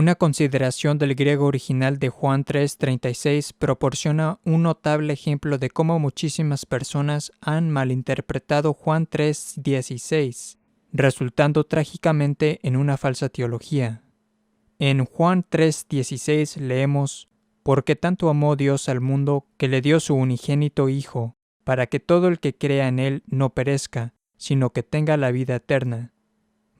Una consideración del griego original de Juan 3:36 proporciona un notable ejemplo de cómo muchísimas personas han malinterpretado Juan 3:16, resultando trágicamente en una falsa teología. En Juan 3:16 leemos: «Porque tanto amó Dios al mundo que le dio su unigénito Hijo, para que todo el que crea en Él no perezca, sino que tenga la vida eterna».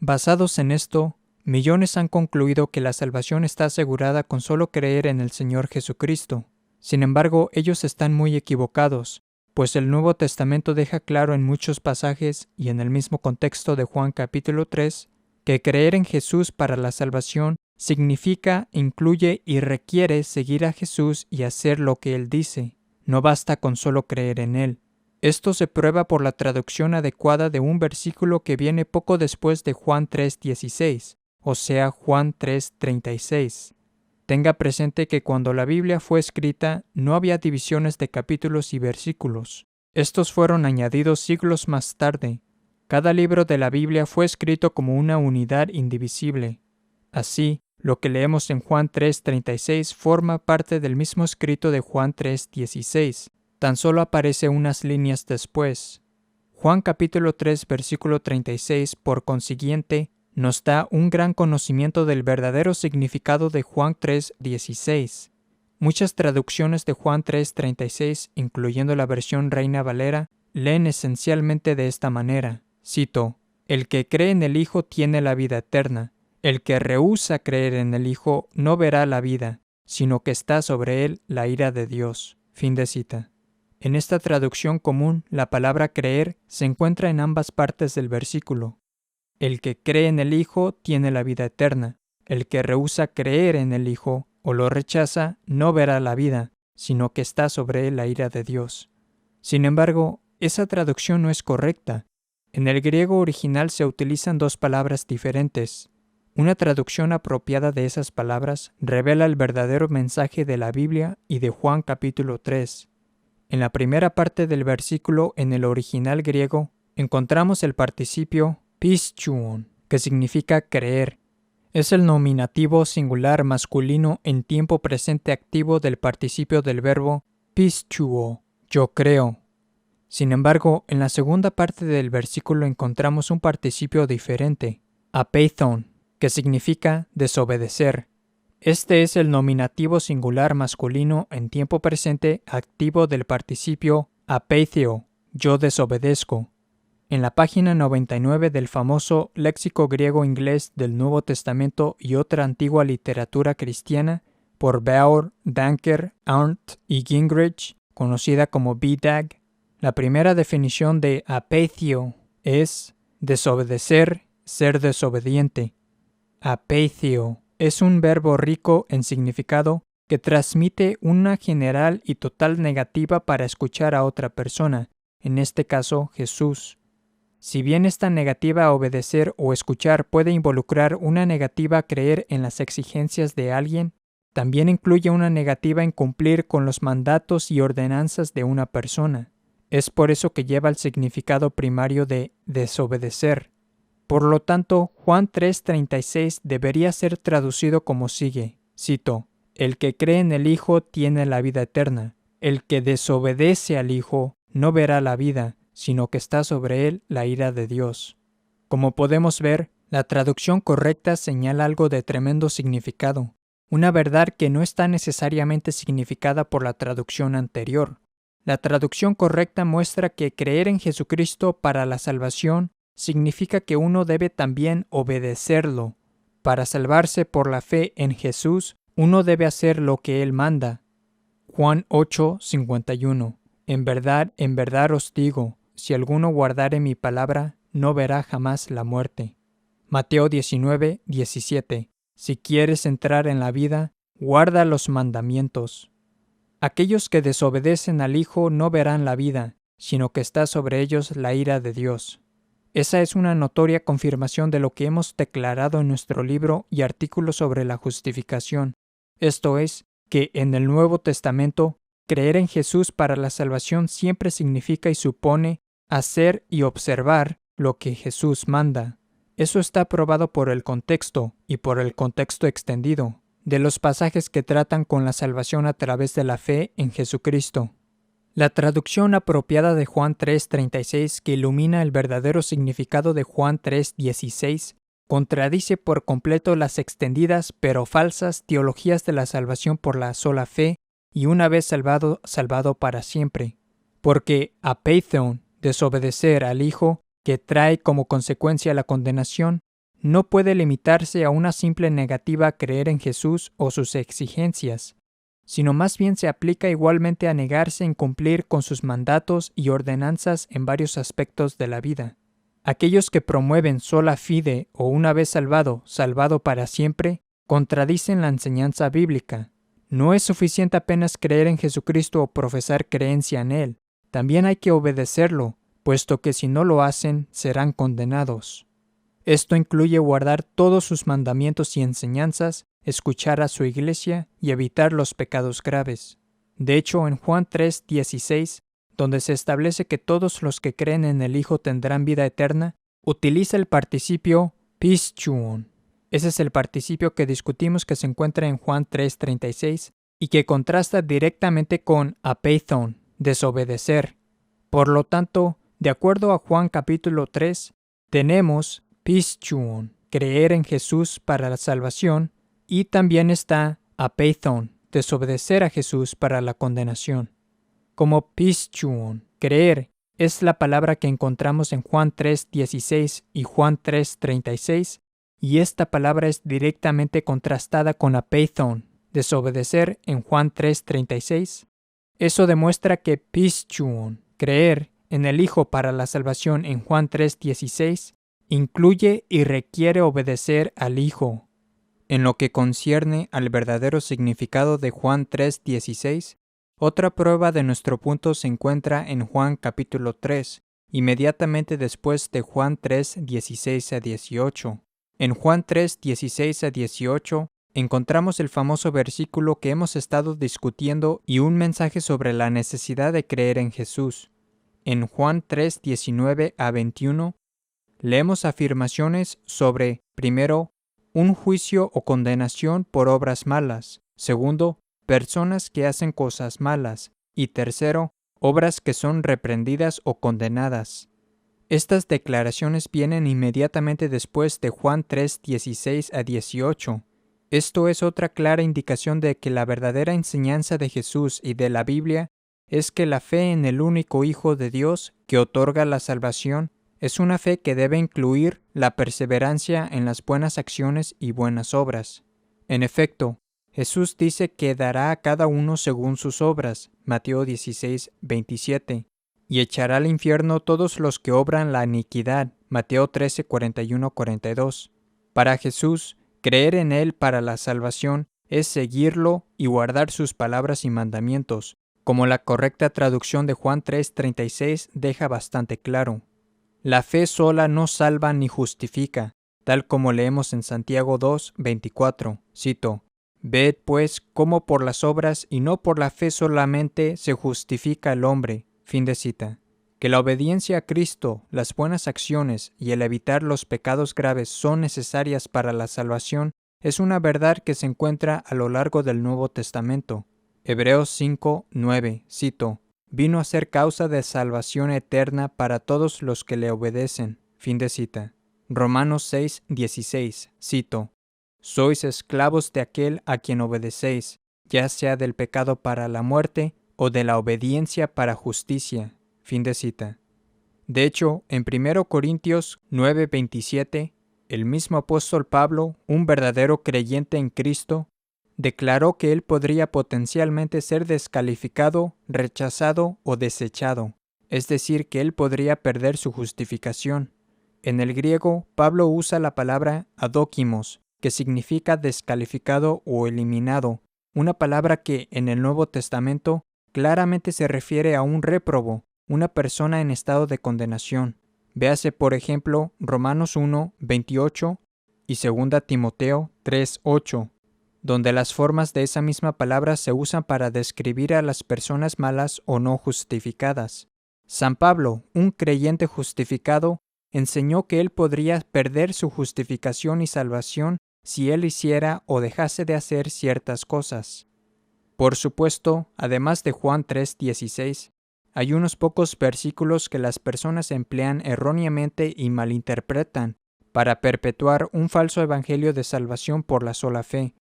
Basados en esto, millones han concluido que la salvación está asegurada con solo creer en el Señor Jesucristo. Sin embargo, ellos están muy equivocados, pues el Nuevo Testamento deja claro en muchos pasajes y en el mismo contexto de Juan capítulo 3, que creer en Jesús para la salvación significa, incluye y requiere seguir a Jesús y hacer lo que Él dice. No basta con solo creer en Él. Esto se prueba por la traducción adecuada de un versículo que viene poco después de Juan 3:16, o sea, Juan 3:36. Tenga presente que cuando la Biblia fue escrita no había divisiones de capítulos y versículos. Estos fueron añadidos siglos más tarde. Cada libro de la Biblia fue escrito como una unidad indivisible. Así, lo que leemos en Juan 3:36 forma parte del mismo escrito de Juan 3:16. Tan solo aparece unas líneas después. Juan capítulo 3 versículo 36, por consiguiente, nos da un gran conocimiento del verdadero significado de Juan 3:16. Muchas traducciones de Juan 3:36, incluyendo la versión Reina Valera, leen esencialmente de esta manera. Cito: «El que cree en el Hijo tiene la vida eterna. El que rehúsa creer en el Hijo no verá la vida, sino que está sobre él la ira de Dios». Fin de cita. En esta traducción común, la palabra creer se encuentra en ambas partes del versículo. El que cree en el Hijo tiene la vida eterna. El que rehúsa creer en el Hijo o lo rechaza no verá la vida, sino que está sobre él la ira de Dios. Sin embargo, esa traducción no es correcta. En el griego original se utilizan dos palabras diferentes. Una traducción apropiada de esas palabras revela el verdadero mensaje de la Biblia y de Juan capítulo 3. En la primera parte del versículo en el original griego encontramos el participio pistuon, que significa creer. Es el nominativo singular masculino en tiempo presente activo del participio del verbo pistuo, yo creo. Sin embargo, en la segunda parte del versículo encontramos un participio diferente, apeithon, que significa desobedecer. Este es el nominativo singular masculino en tiempo presente activo del participio apeitheo, yo desobedezco. En la página 99 del famoso Léxico griego-inglés del Nuevo Testamento y otra antigua literatura cristiana, por Bauer, Danker, Arndt y Gingrich, conocida como BDAG, la primera definición de apeitheo es desobedecer, ser desobediente. Apeitheo es un verbo rico en significado que transmite una general y total negativa para escuchar a otra persona, en este caso Jesús. Si bien esta negativa a obedecer o escuchar puede involucrar una negativa a creer en las exigencias de alguien, también incluye una negativa en cumplir con los mandatos y ordenanzas de una persona. Es por eso que lleva el significado primario de desobedecer. Por lo tanto, Juan 3:36 debería ser traducido como sigue, cito: «El que cree en el Hijo tiene la vida eterna. El que desobedece al Hijo no verá la vida, sino que está sobre él la ira de Dios». Como podemos ver, la traducción correcta señala algo de tremendo significado, una verdad que no está necesariamente significada por la traducción anterior. La traducción correcta muestra que creer en Jesucristo para la salvación significa que uno debe también obedecerlo. Para salvarse por la fe en Jesús, uno debe hacer lo que Él manda. Juan 8:51. En verdad os digo, si alguno guardare mi palabra, no verá jamás la muerte. Mateo 19:17. Si quieres entrar en la vida, guarda los mandamientos. Aquellos que desobedecen al Hijo no verán la vida, sino que está sobre ellos la ira de Dios. Esa es una notoria confirmación de lo que hemos declarado en nuestro libro y artículo sobre la justificación. Esto es, que en el Nuevo Testamento, creer en Jesús para la salvación siempre significa y supone hacer y observar lo que Jesús manda. Eso está probado por el contexto y por el contexto extendido de los pasajes que tratan con la salvación a través de la fe en Jesucristo. La traducción apropiada de Juan 3:36, que ilumina el verdadero significado de Juan 3:16, contradice por completo las extendidas pero falsas teologías de la salvación por la sola fe y una vez salvado, salvado para siempre. Porque apeithon, desobedecer al Hijo, que trae como consecuencia la condenación, no puede limitarse a una simple negativa a creer en Jesús o sus exigencias, sino más bien se aplica igualmente a negarse en cumplir con sus mandatos y ordenanzas en varios aspectos de la vida. Aquellos que promueven sola fide o una vez salvado, salvado para siempre, contradicen la enseñanza bíblica. No es suficiente apenas creer en Jesucristo o profesar creencia en Él. También hay que obedecerlo, puesto que si no lo hacen, serán condenados. Esto incluye guardar todos sus mandamientos y enseñanzas, escuchar a su iglesia y evitar los pecados graves. De hecho, en Juan 3:16, donde se establece que todos los que creen en el Hijo tendrán vida eterna, utiliza el participio pischuon. Ese es el participio que discutimos que se encuentra en Juan 3:36 y que contrasta directamente con apeithon, desobedecer. Por lo tanto, de acuerdo a Juan capítulo 3, tenemos pischuon, creer en Jesús para la salvación, y también está apeithon, desobedecer a Jesús para la condenación. Como pischuon, creer, es la palabra que encontramos en Juan 3:16 y Juan 3:36, y esta palabra es directamente contrastada con apeithon, desobedecer en Juan 3:36. Eso demuestra que pischuon, creer en el Hijo para la salvación en Juan 3:16, incluye y requiere obedecer al Hijo. En lo que concierne al verdadero significado de Juan 3:16, otra prueba de nuestro punto se encuentra en Juan capítulo 3, inmediatamente después de Juan 3:16-18. En Juan 3:16-18 encontramos el famoso versículo que hemos estado discutiendo y un mensaje sobre la necesidad de creer en Jesús. En Juan 3:19-21 leemos afirmaciones sobre, primero, un juicio o condenación por obras malas, segundo, personas que hacen cosas malas, y tercero, obras que son reprendidas o condenadas. Estas declaraciones vienen inmediatamente después de Juan 3:16-18. Esto es otra clara indicación de que la verdadera enseñanza de Jesús y de la Biblia es que la fe en el único Hijo de Dios que otorga la salvación es una fe que debe incluir la perseverancia en las buenas acciones y buenas obras. En efecto, Jesús dice que dará a cada uno según sus obras, Mateo 16:27, y echará al infierno todos los que obran la iniquidad, Mateo 13:41-42. Para Jesús, creer en Él para la salvación es seguirlo y guardar sus palabras y mandamientos, como la correcta traducción de Juan 3:36 deja bastante claro. La fe sola no salva ni justifica, tal como leemos en Santiago 2:24. Cito: «Ved pues cómo por las obras y no por la fe solamente se justifica el hombre». Fin de cita. Que la obediencia a Cristo, las buenas acciones y el evitar los pecados graves son necesarias para la salvación es una verdad que se encuentra a lo largo del Nuevo Testamento. Hebreos 5:9, cito: «Vino a ser causa de salvación eterna para todos los que le obedecen». Fin de cita. Romanos 6:16, cito: «Sois esclavos de aquel a quien obedecéis, ya sea del pecado para la muerte o de la obediencia para justicia». Fin de cita. De hecho, en 1 Corintios 9:27, el mismo apóstol Pablo, un verdadero creyente en Cristo, declaró que él podría potencialmente ser descalificado, rechazado o desechado, es decir, que él podría perder su justificación. En el griego, Pablo usa la palabra adóquimos, que significa descalificado o eliminado, una palabra que en el Nuevo Testamento claramente se refiere a un réprobo, una persona en estado de condenación. Véase, por ejemplo, Romanos 1:28 y 2 Timoteo 3:8, donde las formas de esa misma palabra se usan para describir a las personas malas o no justificadas. San Pablo, un creyente justificado, enseñó que él podría perder su justificación y salvación si él hiciera o dejase de hacer ciertas cosas. Por supuesto, además de Juan 3:16, hay unos pocos versículos que las personas emplean erróneamente y malinterpretan para perpetuar un falso evangelio de salvación por la sola fe.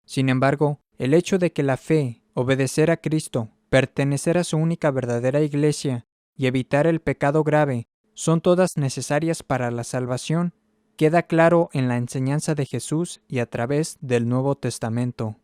Sin embargo, el hecho de que la fe, obedecer a Cristo, pertenecer a su única verdadera iglesia y evitar el pecado grave son todas necesarias para la salvación, queda claro en la enseñanza de Jesús y a través del Nuevo Testamento.